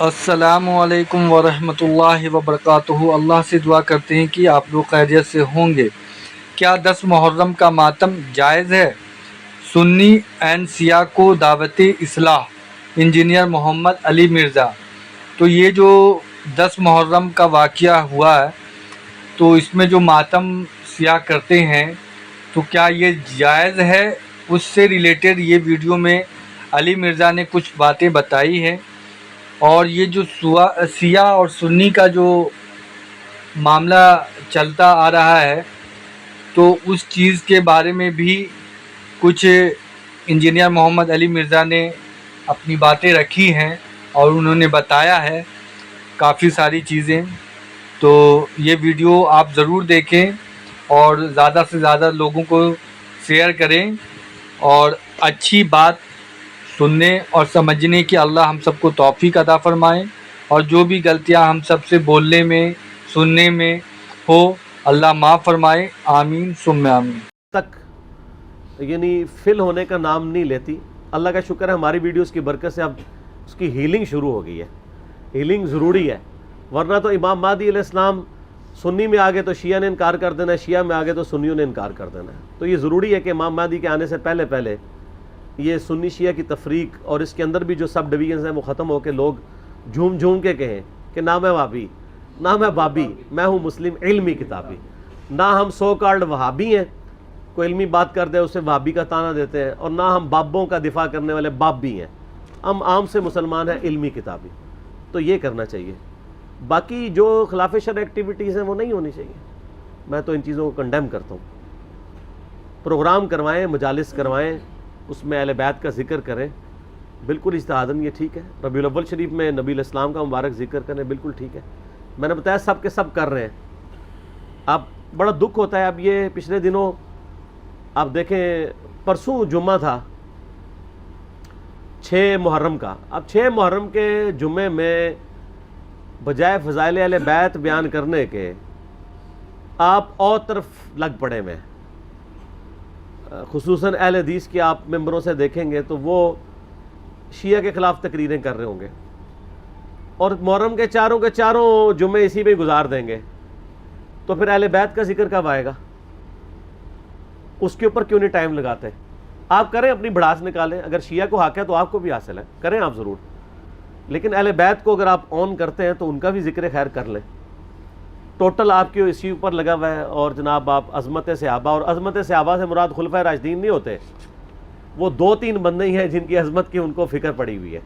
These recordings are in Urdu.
السلام علیکم ورحمۃ اللہ وبرکاتہ۔ اللہ سے دعا کرتے ہیں کہ آپ لوگ خیریت سے ہوں گے۔ کیا 10 محرم کا ماتم جائز ہے؟ سنی اینڈ سیاہ کو دعوت اصلاح، انجینئر محمد علی مرزا۔ تو یہ جو 10 محرم کا واقعہ ہوا ہے تو اس میں جو ماتم سیاہ کرتے ہیں تو کیا یہ جائز ہے؟ اس سے ریلیٹڈ یہ ویڈیو میں علی مرزا نے کچھ باتیں بتائی ہیں، اور یہ جو سیاہ اور سنی کا جو معاملہ چلتا آ رہا ہے تو اس چیز کے بارے میں بھی کچھ انجینئر محمد علی مرزا نے اپنی باتیں رکھی ہیں اور انہوں نے بتایا ہے کافی ساری چیزیں۔ تو یہ ویڈیو آپ ضرور دیکھیں اور زیادہ سے زیادہ لوگوں کو شیئر کریں، اور اچھی بات سننے اور سمجھنے کی اللہ ہم سب کو توفیق عطا فرمائے، اور جو بھی غلطیاں ہم سب سے بولنے میں سننے میں ہو اللہ معاف فرمائے، آمین ثم آمین۔ تک یعنی فل ہونے کا نام نہیں لیتی۔ اللہ کا شکر ہے ہماری ویڈیوز کی برکت سے اب اس کی ہیلنگ شروع ہو گئی ہے۔ ہیلنگ ضروری ہے، ورنہ تو امام مہدی علیہ السلام سنی میں آگے تو شیعہ نے انکار کر دینا ہے، شیعہ میں آگے تو سنیوں نے انکار کر دینا ہے۔ تو یہ ضروری ہے کہ امام مہدی کے آنے سے پہلے پہلے یہ سنی شیعہ کی تفریق اور اس کے اندر بھی جو سب ڈویژنز ہیں وہ ختم ہو کے لوگ جھوم جھوم کے کہیں کہ نہ میں وہابی، نہ میں بابی، میں ہوں مسلم علمی کتابی، نہ ہم سو کالڈ وہابی ہیں، کوئی علمی بات کر دے اسے وہابی کا طعنہ دیتے ہیں، اور نہ ہم بابوں کا دفاع کرنے والے باب بھی ہیں، ہم عام سے مسلمان ہیں علمی کتابی۔ تو یہ کرنا چاہیے، باقی جو خلاف شرع ایکٹیویٹیز ہیں وہ نہیں ہونی چاہیے۔ میں تو ان چیزوں کو کنڈیم کرتا ہوں۔ پروگرام کروائیں، مجالس کروائیں، اس میں اہل بیت کا ذکر کریں، بالکل اجتہاداً یہ ٹھیک ہے۔ ربیع الاول شریف میں نبی علیہ السلام کا مبارک ذکر کریں، بالکل ٹھیک ہے۔ میں نے بتایا سب کے سب کر رہے ہیں۔ اب بڑا دکھ ہوتا ہے، اب یہ پچھلے دنوں آپ دیکھیں پرسوں جمعہ تھا 6 محرم کا، اب 6 محرم کے جمعے میں بجائے فضائل اہل بیت بیان کرنے کے آپ اور طرف لگ پڑے میں، خصوصاً اہل حدیث کی آپ ممبروں سے دیکھیں گے تو وہ شیعہ کے خلاف تقریریں کر رہے ہوں گے، اور محرم کے چاروں جمعے اسی میں گزار دیں گے، تو پھر اہل بیت کا ذکر کب آئے گا؟ اس کے اوپر کیوں نہیں ٹائم لگاتے؟ آپ کریں، اپنی بڑھاس نکالیں، اگر شیعہ کو حق ہے تو آپ کو بھی حاصل ہے، کریں آپ ضرور، لیکن اہل بیت کو اگر آپ آن کرتے ہیں تو ان کا بھی ذکر خیر کر لیں۔ ٹوٹل آپ کے اسی اوپر لگا ہوا ہے، اور جناب آپ عظمت صحابہ، اور عظمت صحابہ سے مراد خلفائے راشدین نہیں ہوتے، وہ 2-3 بندے ہی ہیں جن کی عظمت کی ان کو فکر پڑی ہوئی ہے،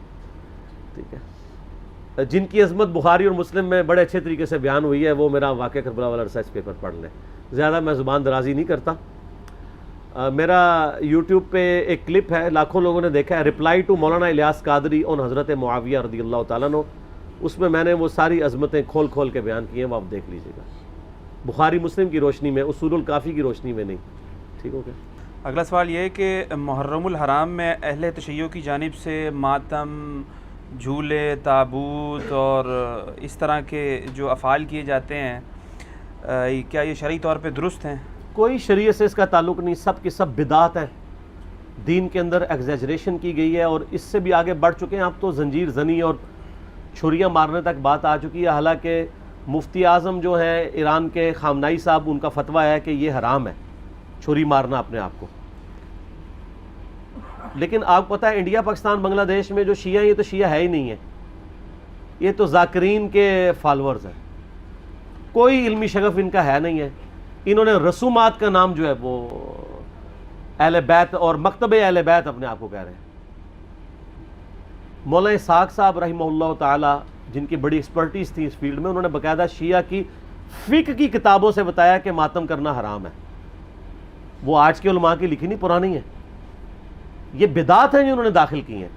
ٹھیک ہے، جن کی عظمت بخاری اور مسلم میں بڑے اچھے طریقے سے بیان ہوئی ہے، وہ میرا واقعہ کربلا والا ریسرچ پیپر پڑھ لیں۔ زیادہ میں زبان درازی نہیں کرتا۔ میرا یوٹیوب پہ ایک کلپ ہے، لاکھوں لوگوں نے دیکھا ہے، رپلائی ٹو مولانا الیاس قادری اون حضرت معاویہ رضی اللہ تعالیٰ عنہ، اس میں نے وہ ساری عظمتیں کھول کے بیان کی ہیں، وہ آپ دیکھ لیجئے گا، بخاری مسلم کی روشنی میں، اصول الکافی کی روشنی میں نہیں، ٹھیک ہو گیا۔ اگلا سوال یہ ہے کہ محرم الحرام میں اہل تشیع کی جانب سے ماتم، جھولے، تابوت اور اس طرح کے جو افعال کیے جاتے ہیں، کیا یہ شرعی طور پہ درست ہیں؟ کوئی شریعت سے اس کا تعلق نہیں، سب کی سب بدعات ہیں، دین کے اندر ایگزیجریشن کی گئی ہے، اور اس سے بھی آگے بڑھ چکے ہیں، اب تو زنجیر زنی اور چھریاں مارنے تک بات آ چکی ہے۔ حالانکہ مفتی اعظم جو ہیں ایران کے خامنائی صاحب، ان کا فتویٰ ہے کہ یہ حرام ہے چھری مارنا اپنے آپ کو، لیکن آپ کو پتہ ہے انڈیا، پاکستان، بنگلہ دیش میں جو شیعہ ہیں یہ تو شیعہ ہے ہی نہیں ہے، یہ تو ذاکرین کے فالورز ہیں، کوئی علمی شغف ان کا ہے نہیں ہے۔ انہوں نے رسومات کا نام جو ہے وہ اہل بیت اور مکتب اہل بیت اپنے آپ کو کہہ رہے ہیں۔ مولانا اسحاق صاحب رحمہ اللہ تعالی، جن کی بڑی ایکسپرٹیز تھی اس فیلڈ میں، انہوں نے باقاعدہ شیعہ کی فقہ کی کتابوں سے بتایا کہ ماتم کرنا حرام ہے، وہ آج کے علماء کی لکھی نہیں، پرانی ہے، یہ بدعات ہیں جو انہوں نے داخل کی ہیں،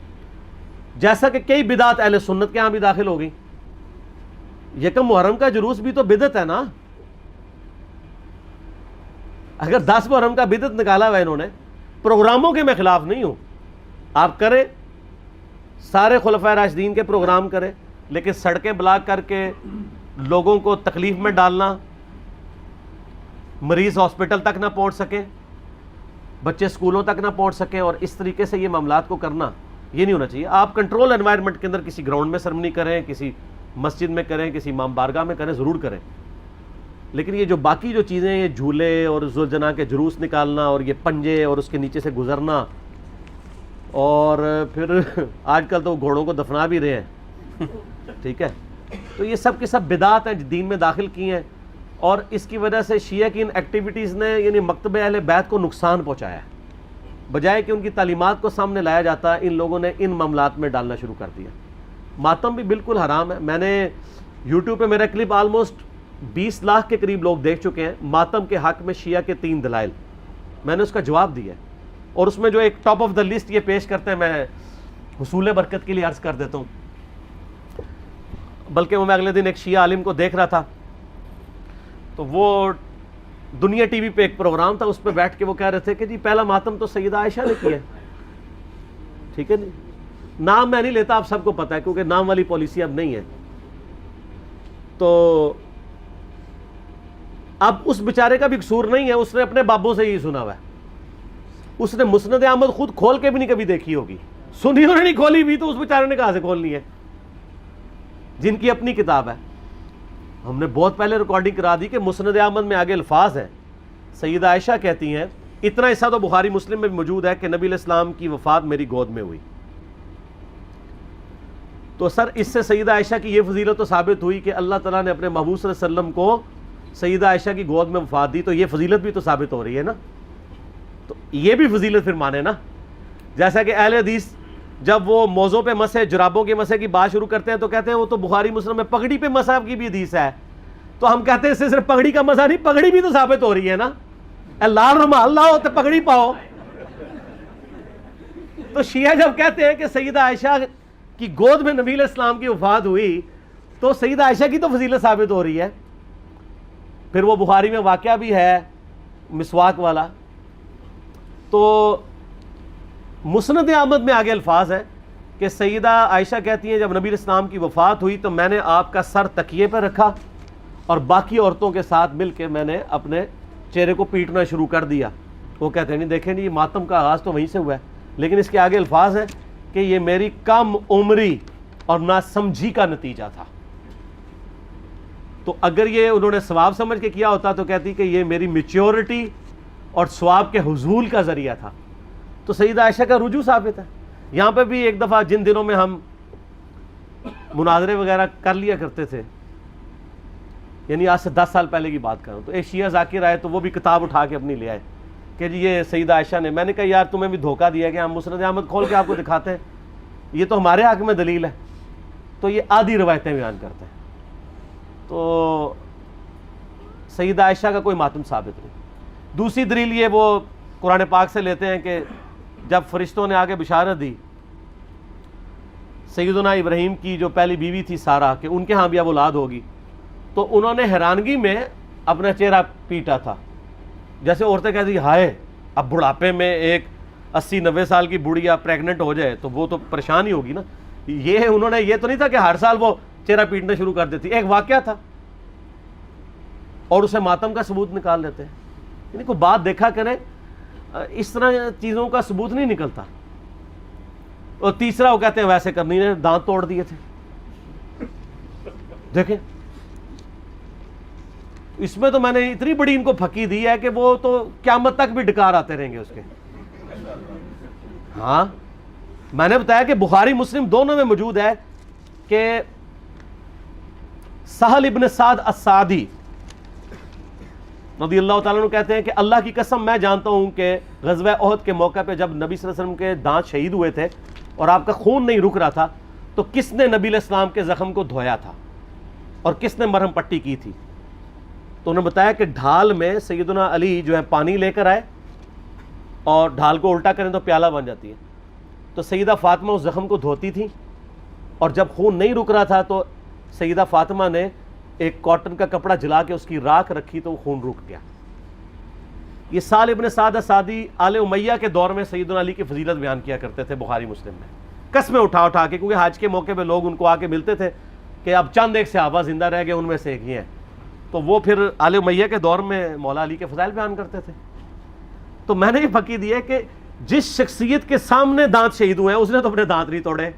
جیسا کہ کئی بدعات اہل سنت کے ہاں بھی داخل ہو گئی۔ یکم محرم کا جلوس بھی تو بدعت ہے نا، اگر 10 محرم کا بدعت نکالا ہوا انہوں نے، پروگراموں کے میں خلاف نہیں ہوں، آپ کریں، سارے خلفائے راشدین کے پروگرام کریں، لیکن سڑکیں بلاک کر کے لوگوں کو تکلیف میں ڈالنا، مریض ہاسپٹل تک نہ پہنچ سکیں، بچے سکولوں تک نہ پہنچ سکیں، اور اس طریقے سے یہ معاملات کو کرنا، یہ نہیں ہونا چاہیے. آپ کنٹرول انوائرمنٹ کے اندر کسی گراؤنڈ میں سرمنی کریں, کسی مسجد میں کریں, کسی امام بارگاہ میں کریں, ضرور کریں. لیکن یہ جو باقی جو چیزیں, یہ جھولے اور ذوالجناح کے جلوس نکالنا اور یہ پنجے اور اس کے نیچے سے گزرنا, اور پھر آج کل تو گھوڑوں کو دفنا بھی رہے ہیں, ٹھیک ہے, تو یہ سب کے سب بدعات ہیں دین میں داخل کی ہیں. اور اس کی وجہ سے شیعہ کی ان ایکٹیویٹیز نے یعنی مکتبہ اہل بیت کو نقصان پہنچایا ہے. بجائے کہ ان کی تعلیمات کو سامنے لایا جاتا, ان لوگوں نے ان معاملات میں ڈالنا شروع کر دیا. ماتم بھی بالکل حرام ہے. میں نے یوٹیوب پہ میرا کلپ آلموسٹ 20 لاکھ کے قریب لوگ دیکھ چکے ہیں. ماتم کے حق میں شیعہ کے 3 دلائل, میں نے اس کا جواب دیا ہے. اور اس میں جو ایک ٹاپ آف دا لسٹ یہ پیش کرتے ہیں, میں حصول برکت کے لیے عرض کر دیتا ہوں. بلکہ میں اگلے دن ایک شیعہ عالم کو دیکھ رہا تھا, تو وہ دنیا ٹی وی پہ ایک پروگرام تھا, اس پہ بیٹھ کے وہ کہہ رہے تھے کہ جی پہلا ماتم تو سیدہ عائشہ نے کیا ہے. ٹھیک ہے, نہیں نام میں نہیں لیتا, آپ سب کو پتا ہے, کیونکہ نام والی پالیسی اب نہیں ہے. تو اب اس بیچارے کا بھی قصور نہیں ہے, اس نے اپنے بابوں سے ہی سنا ہوا ہے. اس نے مسند احمد خود کھول کے بھی نہیں کبھی دیکھی ہوگی, سنی انہوں نے نہیں کھولی بھی, تو اس بیچارے نے کہاں سے کھولنی ہے, جن کی اپنی کتاب ہے. ہم نے بہت پہلے ریکارڈنگ کرا دی کہ مسند احمد میں آگے الفاظ ہیں. سیدہ عائشہ کہتی ہیں, اتنا حصہ تو بخاری مسلم میں بھی موجود ہے, کہ نبی علیہ السلام کی وفات میری گود میں ہوئی. تو سر اس سے سیدہ عائشہ کی یہ فضیلت تو ثابت ہوئی کہ اللہ تعالیٰ نے اپنے محبوب صلی اللہ علیہ وسلم کو سیدہ عائشہ کی گود میں وفات دی, تو یہ فضیلت بھی تو ثابت ہو رہی ہے نا. تو یہ بھی فضیلت پھر مانے نا. جیسا کہ اہل حدیث جب وہ موزوں پہ مسح, جرابوں کے مسح کی بات شروع کرتے ہیں تو کہتے ہیں وہ تو بخاری مسلم میں پگڑی پہ مسح کی بھی حدیث ہے. تو ہم کہتے ہیں اس سے صرف پگڑی کا مسح نہیں, پگڑی بھی تو ثابت ہو رہی ہے نا. لال رومال لاؤ تو پگڑی پاؤ. تو شیعہ جب کہتے ہیں کہ سیدہ عائشہ کی گود میں نبی علیہ السلام کی وفات ہوئی, تو سیدہ عائشہ کی تو فضیلت ثابت ہو رہی ہے. پھر وہ بخاری میں واقعہ بھی ہے مسواک والا. تو مسند احمد میں آگے الفاظ ہے کہ سیدہ عائشہ کہتی ہیں جب نبی علیہ السلام کی وفات ہوئی تو میں نے آپ کا سر تکیے پہ رکھا اور باقی عورتوں کے ساتھ مل کے میں نے اپنے چہرے کو پیٹنا شروع کر دیا. وہ کہتے ہیں نہیں دیکھیں نہیں, یہ ماتم کا آغاز تو وہیں سے ہوا ہے, لیکن اس کے آگے الفاظ ہیں کہ یہ میری کم عمری اور ناسمجھی کا نتیجہ تھا. تو اگر یہ انہوں نے ثواب سمجھ کے کیا ہوتا تو کہتی کہ یہ میری میچیورٹی اور ثواب کے حصول کا ذریعہ تھا. تو سیدہ عائشہ کا رجوع ثابت ہے. یہاں پہ بھی ایک دفعہ جن دنوں میں ہم مناظرے وغیرہ کر لیا کرتے تھے, یعنی آج سے 10 سال پہلے کی بات کروں, تو ایک شیعہ ذاکر آئے تو وہ بھی کتاب اٹھا کے اپنی لے آئے کہ جی یہ سیدہ عائشہ نے. میں نے کہا یار تمہیں بھی دھوکہ دیا کہ ہم مسند احمد کھول کے آپ کو دکھاتے ہیں, یہ تو ہمارے حق میں دلیل ہے. تو یہ آدھی روایتیں بیان کرتے ہیں. تو سیدہ عائشہ کا کوئی ماتم ثابت نہیں. دوسری دلیل یہ وہ قرآن پاک سے لیتے ہیں کہ جب فرشتوں نے آگے بشارت دی سیدنا ابراہیم کی جو پہلی بیوی تھی سارہ کہ ان کے ہاں بھی اب اولاد ہوگی, تو انہوں نے حیرانگی میں اپنا چہرہ پیٹا تھا. جیسے عورتیں کہتی ہائے اب بڑھاپے میں ایک 80-90 سال کی بڑھیا پریگننٹ ہو جائے تو وہ تو پریشان ہی ہوگی نا. یہ انہوں نے, یہ تو نہیں تھا کہ ہر سال وہ چہرہ پیٹنا شروع کر دیتی, ایک واقعہ تھا اور اسے ماتم کا ثبوت نکال لیتے ہیں. یعنی کوئی بات دیکھا کریں, اس طرح چیزوں کا ثبوت نہیں نکلتا. اور تیسرا وہ کہتے ہیں ویسے کرنی نے دانت توڑ دیے تھے. دیکھیں اس میں تو میں نے اتنی بڑی ان کو پھکی دی ہے کہ وہ تو قیامت تک بھی ڈکار آتے رہیں گے اس کے. ہاں میں نے بتایا کہ بخاری مسلم دونوں میں موجود ہے کہ سہل ابن سعد السعدی رضی اللہ تعالیٰ عنہ کہتے ہیں کہ اللہ کی قسم میں جانتا ہوں کہ غزوہ احد کے موقع پہ جب نبی صلی اللہ علیہ وسلم کے دانت شہید ہوئے تھے اور آپ کا خون نہیں رک رہا تھا تو کس نے نبی علیہ السلام کے زخم کو دھویا تھا اور کس نے مرہم پٹی کی تھی. تو انہوں نے بتایا کہ ڈھال میں سیدنا علی جو ہے پانی لے کر آئے اور ڈھال کو الٹا کریں تو پیالہ بن جاتی ہے. تو سیدہ فاطمہ اس زخم کو دھوتی تھی اور جب خون نہیں رک رہا تھا تو سیدہ فاطمہ نے ایک کاٹن کا کپڑا جلا کے اس کی راکھ رکھی تو وہ خون رک گیا. یہ سہل ابن سعد السعدی آل امیہ کے دور میں سیدنا علی کی فضیلت بیان کیا کرتے تھے بخاری مسلم میں, قسمیں اٹھا اٹھا کے, کیونکہ حج کے موقع پہ لوگ ان کو آ کے ملتے تھے کہ اب چند ایک صحابہ زندہ رہ گئے, ان میں سے ایک ہی ہیں. تو وہ پھر آل امیہ کے دور میں مولا علی کے فضائل بیان کرتے تھے. تو میں نے یہ پکی دی ہے کہ جس شخصیت کے سامنے دانت شہید ہوئے ہیں اس نے تو اپنے دانت نہیں توڑے.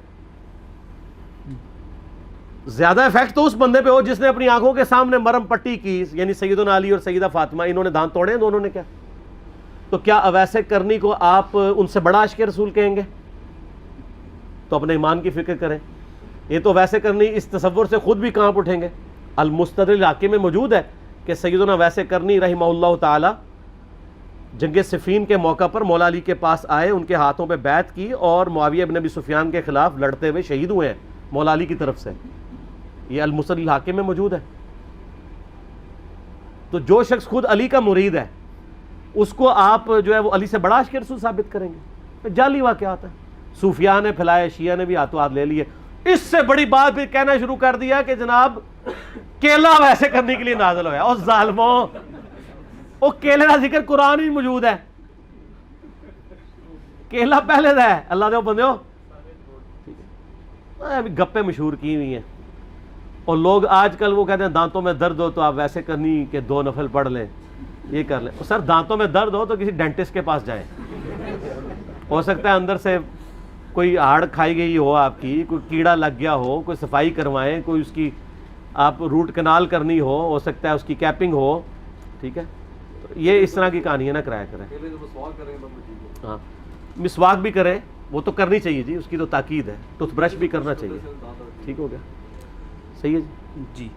زیادہ افیکٹ تو اس بندے پہ ہو جس نے اپنی آنکھوں کے سامنے مرم پٹی کی, یعنی سیدنا علی اور سیدہ فاطمہ, انہوں نے دانت توڑے ہیں دونوں نے کیا؟ تو کیا اویس کرنی کو آپ ان سے بڑا عاشق رسول کہیں گے؟ تو اپنے ایمان کی فکر کریں. یہ تو اویس کرنی اس تصور سے خود بھی کانپ اٹھیں گے. المستدرک الحاکم میں موجود ہے کہ سیدنا اویس کرنی رحمہ اللہ تعالی جنگ صفین کے موقع پر مولا علی کے پاس آئے, ان کے ہاتھوں پہ بیعت کی اور معاویہ بن ابی سفیان کے خلاف لڑتے ہوئے شہید ہوئے ہیں مولا علی کی طرف سے. یہ المستدرک الحاکم میں موجود ہے. تو جو شخص خود علی کا مرید ہے اس کو آپ جو ہے وہ علی سے بڑا عاشق رسول ثابت کریں گے؟ جعلی واقعات ہے. صوفیاء نے پھیلائے, شیعہ نے بھی ہاتھوں ہاتھ لے لیے. اس سے بڑی بات بھی کہنا شروع کر دیا کہ جناب کیلا ویسے کرنے کے لیے نازل ہوا ہے. اور ظالموں, وہ کیلے کا ذکر قرآن ہی موجود ہے. کیلا پہلے دا ہے. اللہ دے بندے ہو, ابھی گپیں مشہور کی ہوئی ہیں. اور لوگ آج کل وہ کہتے ہیں دانتوں میں درد ہو تو آپ ویسے کرنی کہ 2 نفل پڑھ لیں, یہ کر لیں. سر دانتوں میں درد ہو تو کسی ڈینٹسٹ کے پاس جائیں. ہو سکتا ہے اندر سے کوئی ہاڑ کھائی گئی ہو آپ کی, کوئی کیڑا لگ گیا ہو, کوئی صفائی کروائیں, کوئی اس کی آپ روٹ کنال کرنی ہو سکتا ہے اس کی کیپنگ ہو. ٹھیک ہے, یہ اس طرح کی کہانیاں نہ کرایا کریں. ہاں, مسواک بھی کریں, وہ تو کرنی چاہیے جی, اس کی تو تاکید ہے. ٹوتھ برش بھی کرنا چاہیے. ٹھیک ہو گیا, صحیح ہے جی.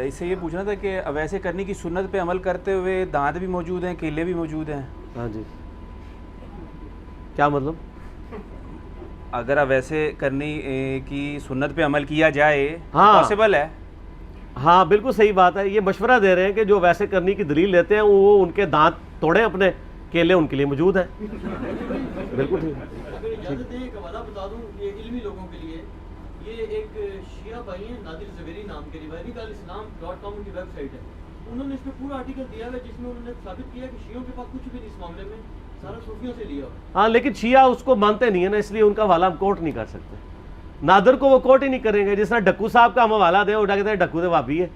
اس سے یہ پوچھنا تھا کہ اویس کرنی کی سنت پہ عمل کرتے ہوئے دانت بھی موجود ہیں, کیلے بھی موجود ہیں. ہاں جی, کیا مطلب؟ اگر اویس کرنی کی سنت پہ عمل کیا جائے ہاں پاسبل ہے. ہاں بالکل صحیح بات ہے. یہ مشورہ دے رہے ہیں کہ جو ویسے کرنی کی دلیل لیتے ہیں وہ ان کے دانت توڑیں اپنے, کیلے ان کے لیے موجود ہیں. بالکل ٹھیک. اگر اجازت دیں ایک حوالہ بتا دوں یہ علمی لوگوں کے لیے. یہ ایک شیعہ بھائی ہیں نادر زبیری نام کے, rivalikalislam.com کی ویب سائٹ ہے. انہوں نے اس پہ پورا آرٹیکل دیا ہے جس میں انہوں نے ثابت کیا کہ شیعوں کے پاس کچھ بھی نہیں اس معاملے میں, سارا صوفیوں سے لیا. ہاں لیکن شیعہ اس کو مانتے نہیں ہیں نا, اس لیے ان کا حوالہ ہم کوٹ نہیں کر سکتے. نادر کو وہ کوٹ ہی نہیں کریں گے. جس طرح ڈکو صاحب کا ہم حوالہ دیں, وہ کہتے ہیں ڈکو تو وابی ہے,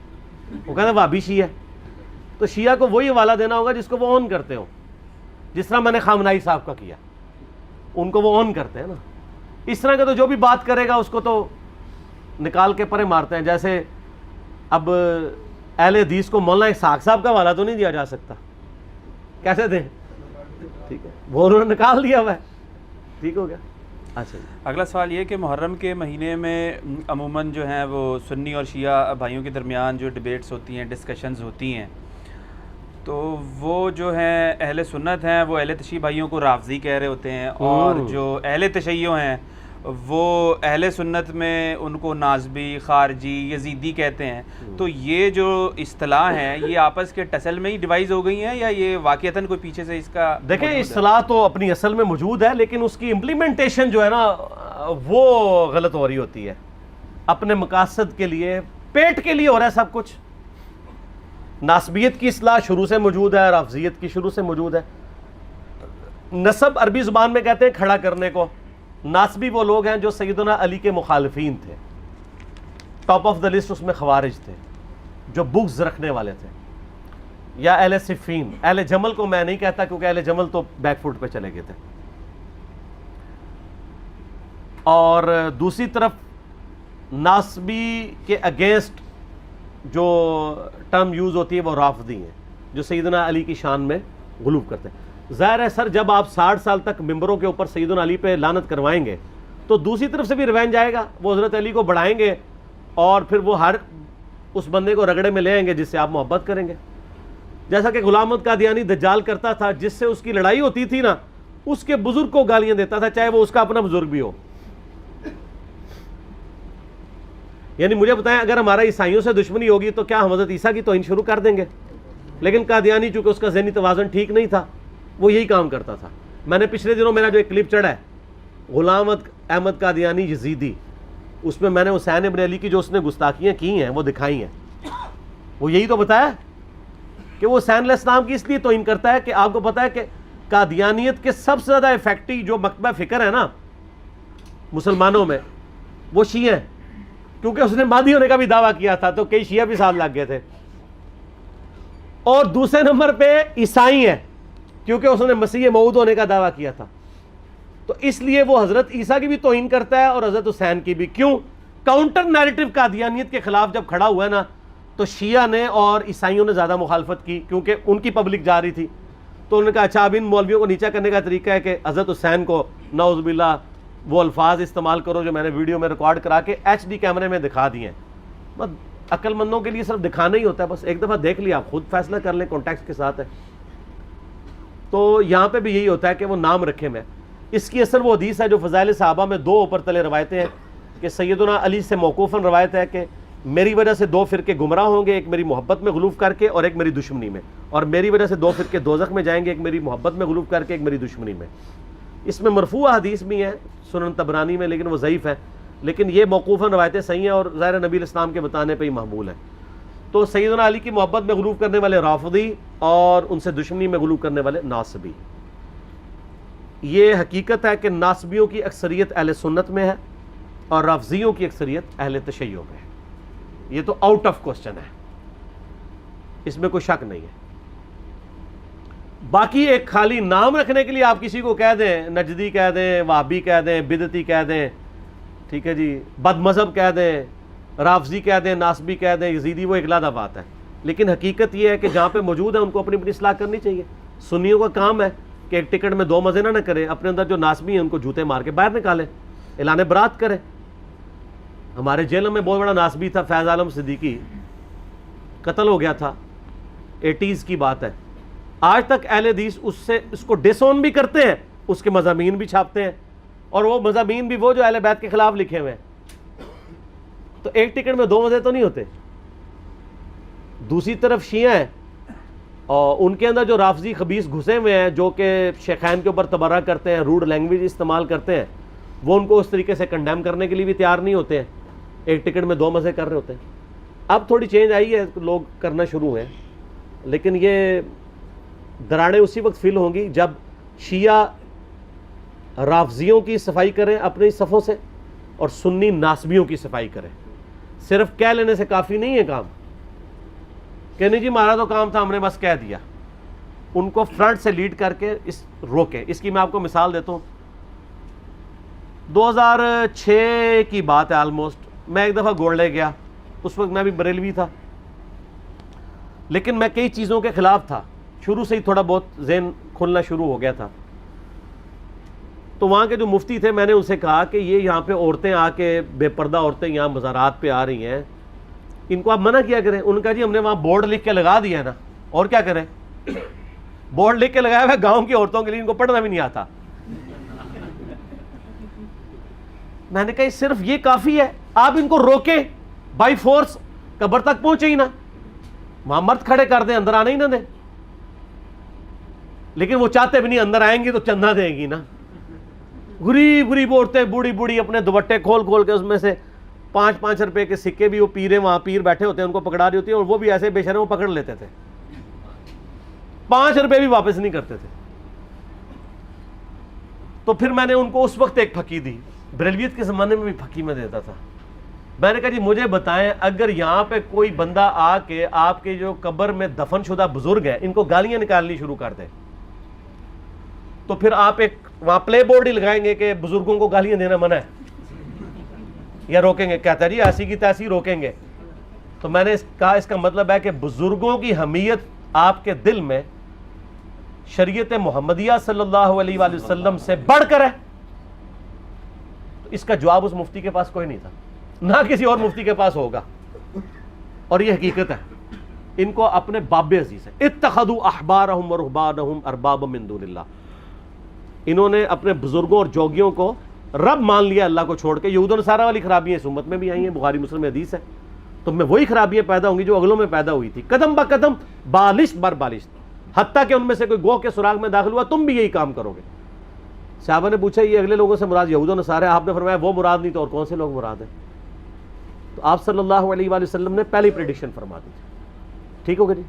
وہ کہتے ہیں وابی شیعہ. تو شیعہ کو وہی حوالہ دینا ہوگا جس کو وہ اون کرتے ہو. جس طرح میں نے خامنائی صاحب کا کیا, ان کو وہ اون کرتے ہیں نا. اس طرح کا تو جو بھی بات کرے گا اس کو تو نکال کے پرے مارتے ہیں. جیسے اب اہل حدیث کو مولانا اسحاق صاحب کا حوالہ تو نہیں دیا جا سکتا, کیسے دیں؟ ٹھیک ہے, وہ انہوں نے نکال دیا ہوا ہے. ٹھیک ہو گیا. اچھا, اگلا سوال یہ کہ محرم کے مہینے میں عموماً جو ہیں وہ سنی اور شیعہ بھائیوں کے درمیان جو ڈیبیٹس ہوتی ہیں, ڈسکشنز ہوتی ہیں, تو وہ جو ہیں اہل سنت ہیں وہ اہل تشیع بھائیوں کو رافضی کہہ رہے ہوتے ہیں, اور جو اہل تشیع ہیں وہ اہل سنت میں ان کو نازبی, خارجی, یزیدی کہتے ہیں. تو یہ جو اصطلاح ہیں یہ آپس کے ٹسل میں ہی ڈیوائز ہو گئی ہیں یا یہ واقعتاً کوئی پیچھے سے اس کا؟ دیکھیں اصطلاح تو اپنی اصل میں موجود ہے لیکن اس کی امپلیمنٹیشن جو ہے نا وہ غلط ہو رہی ہوتی ہے. اپنے مقاصد کے لیے, پیٹ کے لیے ہو رہا ہے سب کچھ. ناسبیت کی اصطلاح شروع سے موجود ہے, رافضیت کی شروع سے موجود ہے. نسب عربی زبان میں کہتے ہیں کھڑا کرنے کو. ناسبی وہ لوگ ہیں جو سیدنا علی کے مخالفین تھے, ٹاپ آف دا لسٹ اس میں خوارج تھے جو بغض رکھنے والے تھے, یا اہل صفین. اہل جمل کو میں نہیں کہتا کیونکہ اہل جمل تو بیک فوٹ پہ چلے گئے تھے. اور دوسری طرف ناسبی کے اگینسٹ جو ٹرم یوز ہوتی ہے وہ رافضی ہیں جو سیدنا علی کی شان میں غلو کرتے ہیں. ظاہر ہے سر جب آپ 60 سال تک ممبروں کے اوپر سیدنا علی پہ لعنت کروائیں گے تو دوسری طرف سے بھی ریونج آئے گا. وہ حضرت علی کو بڑھائیں گے اور پھر وہ ہر اس بندے کو رگڑے میں لے آئیں گے جس سے آپ محبت کریں گے. جیسا کہ غلام احمد قادیانی دجال کرتا تھا, جس سے اس کی لڑائی ہوتی تھی نا اس کے بزرگ کو گالیاں دیتا تھا چاہے وہ اس کا اپنا بزرگ بھی ہو. یعنی مجھے بتائیں اگر ہمارا عیسائیوں سے دشمنی ہوگی تو کیا ہم حضرت عیسیٰ کی توہین شروع کر دیں گے؟ لیکن قادیانی چونکہ اس کا ذہنی توازن ٹھیک نہیں تھا وہ یہی کام کرتا تھا. میں نے پچھلے دنوں میرا جو ایک کلپ چڑھا ہے غلام احمد قادیانی یزیدی, اس میں میں نے حسین ابن علی کی جو اس نے گستاخیاں کی ہیں وہ دکھائی ہیں. وہ یہی تو بتایا کہ وہ حسین علیہ السلام کی اس لیے توہین کرتا ہے کہ آپ کو پتا ہے کہ قادیانیت کے سب سے زیادہ افیکٹو جو مکتبہ فکر ہے نا مسلمانوں میں وہ شیعہ ہیں, کیونکہ اس نے مہدی ہونے کا بھی دعویٰ کیا تھا تو کئی شیعہ بھی ساتھ لگ گئے تھے. اور دوسرے نمبر پہ عیسائی ہیں کیونکہ اس نے مسیح موعود ہونے کا دعویٰ کیا تھا. تو اس لیے وہ حضرت عیسیٰ کی بھی توہین کرتا ہے اور حضرت حسین کی بھی. کیوں؟ کاؤنٹر نیریٹو قادیانیت کے خلاف جب کھڑا ہوا ہے نا تو شیعہ نے اور عیسائیوں نے زیادہ مخالفت کی, کیونکہ ان کی پبلک جا رہی تھی. تو انہوں نے کہا اچھا اب ان مولویوں کو نیچا کرنے کا طریقہ ہے کہ حضرت حسین کو نعوذ باللہ وہ الفاظ استعمال کرو جو میں نے ویڈیو میں ریکارڈ کرا کے ایچ ڈی کیمرے میں دکھا دیے ہیں. بس عقل مندوں کے لیے صرف دکھانا ہی ہوتا ہے, بس ایک دفعہ دیکھ لیا آپ خود فیصلہ کر لیں کانٹیکسٹ کے ساتھ ہے. تو یہاں پہ بھی یہی ہوتا ہے کہ وہ نام رکھے میں. اس کی اصل وہ حدیث ہے جو فضائل صحابہ میں 2 اوپر تلے روایتیں ہیں کہ سیدنا علی سے موقوفاً روایت ہے کہ میری وجہ سے 2 فرقے گمراہ ہوں گے, ایک میری محبت میں غلوف کر کے اور ایک میری دشمنی میں, اور میری وجہ سے 2 فرقے دوزخ میں جائیں گے, ایک میری محبت میں غلوف کر کے ایک میری دشمنی میں. اس میں مرفوع حدیث بھی ہیں سنن طبرانی میں, لیکن وہ ضعیف ہے. لیکن یہ موقوفاً روایتیں صحیح ہیں اور ظاہر نبی الاسلام کے بتانے پہ ہی محمول ہیں. تو سیدنا علی کی محبت میں غلوف کرنے والے رافضی اور ان سے دشمنی میں غلوف کرنے والے ناصبی. یہ حقیقت ہے کہ ناصبیوں کی اکثریت اہل سنت میں ہے اور رافضیوں کی اکثریت اہل تشیع میں ہے. یہ تو آؤٹ آف کوسچن ہے, اس میں کوئی شک نہیں ہے. باقی ایک خالی نام رکھنے کے لیے آپ کسی کو کہہ دیں نجدی کہہ دیں, وہابی کہہ دیں, بدعتی کہہ دیں, ٹھیک ہے جی, بد مذہب کہہ دیں, رافضی کہہ دیں, ناصبی کہہ دیں, یزیدی, وہ ایک علیحدہ بات ہے. لیکن حقیقت یہ ہے کہ جہاں پہ موجود ہے ان کو اپنی اپنی اصلاح کرنی چاہیے. سنیوں کا کام ہے کہ ایک ٹکٹ میں 2 مزے نہ کریں, اپنے اندر جو ناصبی ہیں ان کو جوتے مار کے باہر نکالیں, اعلان برات کریں. ہمارے جیل میں بہت بڑا ناصبی تھا فیض عالم صدیقی, قتل ہو گیا تھا, 80s کی بات ہے. آج تک اہل حدیث اس کو ڈس آن بھی کرتے ہیں, اس کے مضامین بھی چھاپتے ہیں, اور وہ مضامین بھی وہ جو اہل بیت کے خلاف لکھے ہوئے ہیں. تو ایک ٹکٹ میں 2 مزے تو نہیں ہوتے. دوسری طرف شیعہ ہیں اور ان کے اندر جو رافضی خبیث گھسے ہوئے ہیں جو کہ شیخین کے اوپر تبرہ کرتے ہیں, روڈ لینگویج استعمال کرتے ہیں, وہ ان کو اس طریقے سے کنڈیم کرنے کے لیے بھی تیار نہیں ہوتے ہیں. ایک ٹکٹ میں 2 مزے کر رہے ہوتے ہیں. اب تھوڑی چینج آئی ہے, لوگ کرنا شروع ہوئے, لیکن یہ دراڑیں اسی وقت فل ہوں گی جب شیعہ رافضیوں کی صفائی کریں اپنی صفوں سے اور سنی ناصبیوں کی صفائی کریں. صرف کہہ لینے سے کافی نہیں ہے کام کہ نہیں جی ہمارا تو کام تھا ہم نے بس کہہ دیا. ان کو فرنٹ سے لیڈ کر کے روکیں. اس کی میں آپ کو مثال دیتا ہوں. 2006 کی بات ہے آلموسٹ, میں ایک دفعہ گولڈے گیا. اس وقت میں بھی بریلوی تھا, لیکن میں کئی چیزوں کے خلاف تھا. شروع سے ہی تھوڑا بہت ذہن کھلنا شروع ہو گیا تھا. تو وہاں کے جو مفتی تھے, میں نے ان سے کہا کہ یہ یہاں پہ عورتیں آ کے, بے پردہ عورتیں یہاں مزارات پہ آ رہی ہیں, ان کو آپ منع کیا کریں. ان کا جی ہم نے وہاں بورڈ لکھ کے لگا دیا ہے نا, اور کیا کریں. بورڈ لکھ کے لگایا ہوا ہے گاؤں کی عورتوں کے لیے, ان کو پڑھنا بھی نہیں آتا. میں نے کہا صرف یہ کافی ہے, آپ ان کو روکیں بائی فورس, قبر تک پہنچے ہی نا, وہاں مرد کھڑے کر دیں, اندر آنے ہی نہ دیں. لیکن وہ چاہتے بھی نہیں, اندر آئیں گی تو چندہ دیں گی نا. غریب غریب عورتیں بوڑھی بوڑھی اپنے دوپٹے کھول کھول کے اس میں سے 5-5 روپے کے سکے بھی, وہ پیرے وہاں پیر بیٹھے ہوتے ہیں ان کو پکڑا رہی ہوتی ہیں, اور وہ بھی ایسے بے شرم پکڑ لیتے تھے, 5 روپے بھی واپس نہیں کرتے تھے. تو پھر میں نے ان کو اس وقت ایک پھکی دی. بریلویت کے زمانے میں بھی پھکی میں دیتا تھا. میں نے کہا جی مجھے بتائیں, اگر یہاں پہ کوئی بندہ آ کے آپ کے جو قبر میں دفن شدہ بزرگ ہیں ان کو گالیاں نکالنی شروع کر دے, تو پھر آپ ایک وہاں پلے بورڈ ہی لگائیں گے کہ بزرگوں کو گالیاں دینا منع ہے, یا روکیں گے. کہتا ہے جی ایسی کی تیسی روکیں گے. تو میں نے کہا اس کا مطلب ہے کہ بزرگوں کی حمیت آپ کے دل میں شریعت محمدیہ صلی اللہ علیہ وآلہ وسلم سے بڑھ کر ہے. تو اس کا جواب اس مفتی کے پاس کوئی نہیں تھا, نہ کسی اور مفتی کے پاس ہوگا, اور یہ حقیقت ہے. ان کو اپنے باب عزیز ہے. اتخذوا احبارهم ورهبانهم اربابا من دون اللہ. انہوں نے اپنے بزرگوں اور جوگیوں کو رب مان لیا اللہ کو چھوڑ کے. یہود و نصارہ والی خرابیاں اس امت میں بھی آئی ہیں, بخاری مسلم میں حدیث ہے. تو میں وہی خرابیاں پیدا ہوں گی جو اگلوں میں پیدا ہوئی تھی, قدم با قدم, بالشت بر بالشت, حتیٰ کہ ان میں سے کوئی گوہ کے سراغ میں داخل ہوا تم بھی یہی کام کرو گے. صحابہ نے پوچھا یہ اگلے لوگوں سے مراد یہود و نصارہ ہے؟ آپ نے فرمایا وہ مراد نہیں تو اور کون سے لوگ مراد ہیں؟ تو آپ صلی اللہ علیہ وآلہ وسلم نے پہلی پریڈکشن فرما دی. ٹھیک ہو گیا جی.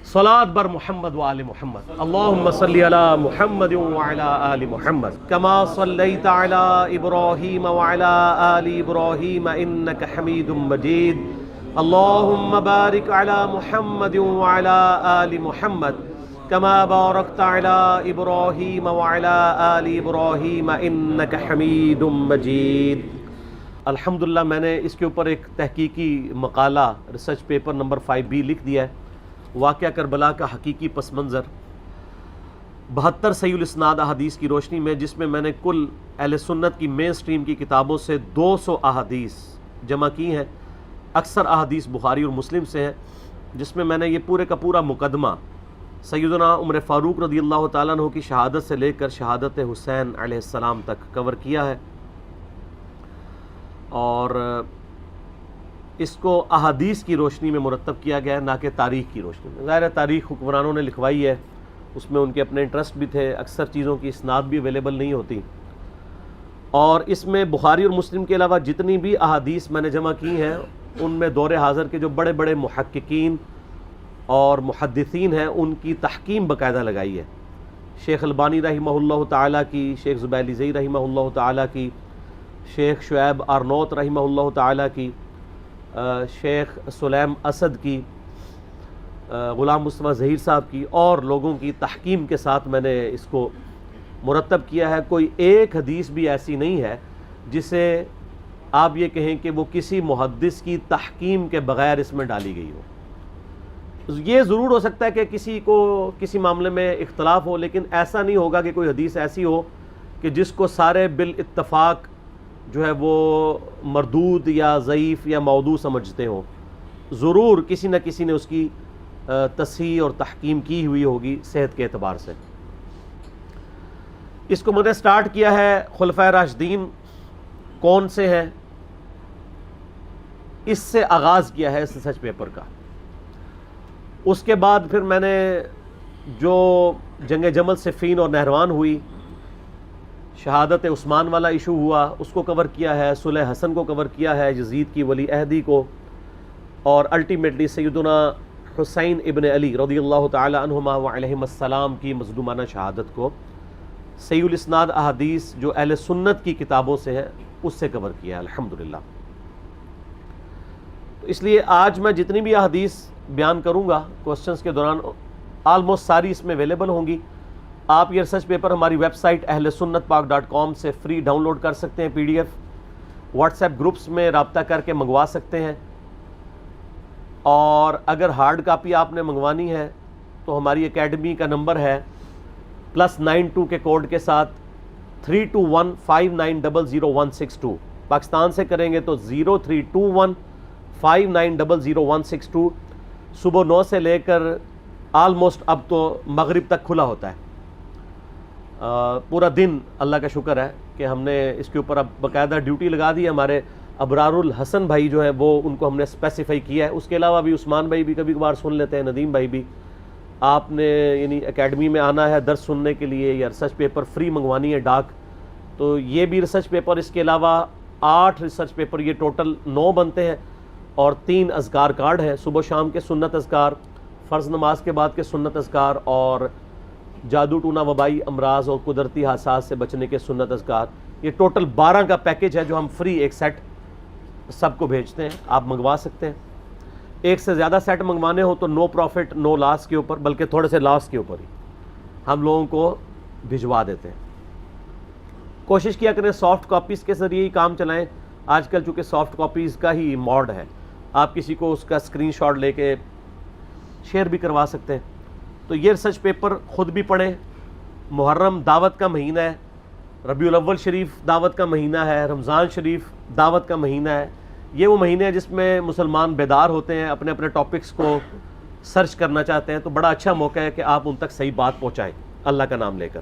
صلاۃ بر محمد و آل محمد. اللہم صلی علی محمد و علی آل محمد کما صلیت علی ابراہیم و علی آل ابراہیم انک حمید مجید. اللہم بارک علی محمد و علی آل محمد كما باركت على إبراهيم وعلى آل إبراهيم إنك حميد مجيد. الحمدللہ میں نے اس کے اوپر ایک تحقیقی مقالہ ریسرچ پیپر نمبر 5B لکھ دیا ہے، واقعہ کربلا کا حقیقی پس منظر، 72 صحیح الاسناد احادیث کی روشنی میں، جس میں میں نے کل اہل سنت کی مین سٹریم کی کتابوں سے 200 احادیث جمع کی ہیں. اکثر احادیث بخاری اور مسلم سے ہیں، جس میں نے یہ پورے کا پورا مقدمہ سیدنا عمر فاروق رضی اللہ تعالیٰ عنہ کی شہادت سے لے کر شہادت حسین علیہ السلام تک کور کیا ہے، اور اس کو احادیث کی روشنی میں مرتب کیا گیا ہے، نہ کہ تاریخ کی روشنی میں. ظاہر ہے تاریخ حکمرانوں نے لکھوائی ہے، اس میں ان کے اپنے انٹرسٹ بھی تھے، اکثر چیزوں کی اسناد بھی اویلیبل نہیں ہوتی، اور اس میں بخاری اور مسلم کے علاوہ جتنی بھی احادیث میں نے جمع کی ہیں ان میں دور حاضر کے جو بڑے بڑے محققین اور محدثین ہیں ان کی تحکیم باقاعدہ لگائی ہے. شیخ البانی رحمہ اللہ تعالیٰ کی، شیخ زبیلی زئی رحمہ اللہ تعالیٰ کی، شیخ شعیب آرنوت رحمہ اللہ تعالیٰ کی، شیخ سلیم اسد کی، غلام مصطفیٰ ظہیر صاحب کی، اور لوگوں کی تحکیم کے ساتھ میں نے اس کو مرتب کیا ہے. کوئی ایک حدیث بھی ایسی نہیں ہے جسے آپ یہ کہیں کہ وہ کسی محدث کی تحکیم کے بغیر اس میں ڈالی گئی ہو. یہ ضرور ہو سکتا ہے کہ کسی کو کسی معاملے میں اختلاف ہو، لیکن ایسا نہیں ہوگا کہ کوئی حدیث ایسی ہو کہ جس کو سارے بالاتفاق جو ہے وہ مردود یا ضعیف یا موضوع سمجھتے ہوں. ضرور کسی نہ کسی نے اس کی تصحیح اور تحکیم کی ہوئی ہوگی صحت کے اعتبار سے. اس کو میں نے سٹارٹ کیا ہے خلفائے راشدین کون سے ہیں، اس سے آغاز کیا ہے اس ریسرچ پیپر کا. اس کے بعد پھر میں نے جو جنگ جمل صفین اور نہروان ہوئی، شہادت عثمان والا ایشو ہوا، اس کو کور کیا ہے، صلح حسن کو کور کیا ہے، یزید کی ولی عہدی کو، اور الٹیمیٹلی سیدنا حسین ابن علی رضی اللہ تعالی عنہما وعلیہم السلام کی مظلومانہ شہادت کو صحیح الاسناد احادیث جو اہل سنت کی کتابوں سے ہیں اس سے کور کیا ہے الحمدللہ. تو اس لیے آج میں جتنی بھی احادیث بیان کروں گا کوسچنز کے دوران آلموسٹ ساری اس میں اویلیبل ہوں گی. آپ یہ ریسرچ پیپر ہماری ویب سائٹ ahlsunnatpak.com سے فری ڈاؤن لوڈ کر سکتے ہیں، PDF، واٹس ایپ گروپس میں رابطہ کر کے منگوا سکتے ہیں، اور اگر ہارڈ کاپی آپ نے منگوانی ہے تو ہماری اکیڈمی کا نمبر ہے +92 کے کوڈ کے ساتھ 3215900162. پاکستان سے کریں گے تو 032159000162. صبح 9 سے لے کر آلموسٹ اب تو مغرب تک کھلا ہوتا ہے، پورا دن. اللہ کا شکر ہے کہ ہم نے اس کے اوپر اب باقاعدہ ڈیوٹی لگا دی ہے. ہمارے ابرار الحسن بھائی جو ہیں وہ ان کو ہم نے اسپیسیفائی کیا ہے. اس کے علاوہ بھی عثمان بھائی بھی کبھی کبھار سن لیتے ہیں، ندیم بھائی بھی. آپ نے یعنی اکیڈمی میں آنا ہے درس سننے کے لیے یا ریسرچ پیپر فری منگوانی ہے ڈاک، تو یہ بھی ریسرچ پیپر، اس کے علاوہ 8 ریسرچ پیپر، یہ ٹوٹل 9 بنتے ہیں، اور 3 اذکار کارڈ ہیں، صبح شام کے سنت اذکار، فرض نماز کے بعد کے سنت اذکار، اور جادو ٹونا وبائی امراض اور قدرتی حادثات سے بچنے کے سنت اذکار. یہ ٹوٹل 12 کا پیکج ہے جو ہم فری ایک سیٹ سب کو بھیجتے ہیں. آپ منگوا سکتے ہیں. ایک سے زیادہ سیٹ منگوانے ہو تو نو پروفٹ نو لاس کے اوپر، بلکہ تھوڑے سے لاس کے اوپر ہی ہم لوگوں کو بھجوا دیتے ہیں. کوشش کیا کریں سافٹ کاپیز کے ذریعے ہی کام چلائیں. آج کل چونکہ سافٹ کاپیز کا ہی موڈ ہے، آپ کسی کو اس کا اسکرین شاٹ لے کے شیئر بھی کروا سکتے ہیں. تو یہ ریسرچ پیپر خود بھی پڑھیں. محرم دعوت کا مہینہ ہے، ربیع الاول شریف دعوت کا مہینہ ہے، رمضان شریف دعوت کا مہینہ ہے. یہ وہ مہینے ہیں جس میں مسلمان بیدار ہوتے ہیں، اپنے اپنے ٹاپکس کو سرچ کرنا چاہتے ہیں، تو بڑا اچھا موقع ہے کہ آپ ان تک صحیح بات پہنچائیں اللہ کا نام لے کر.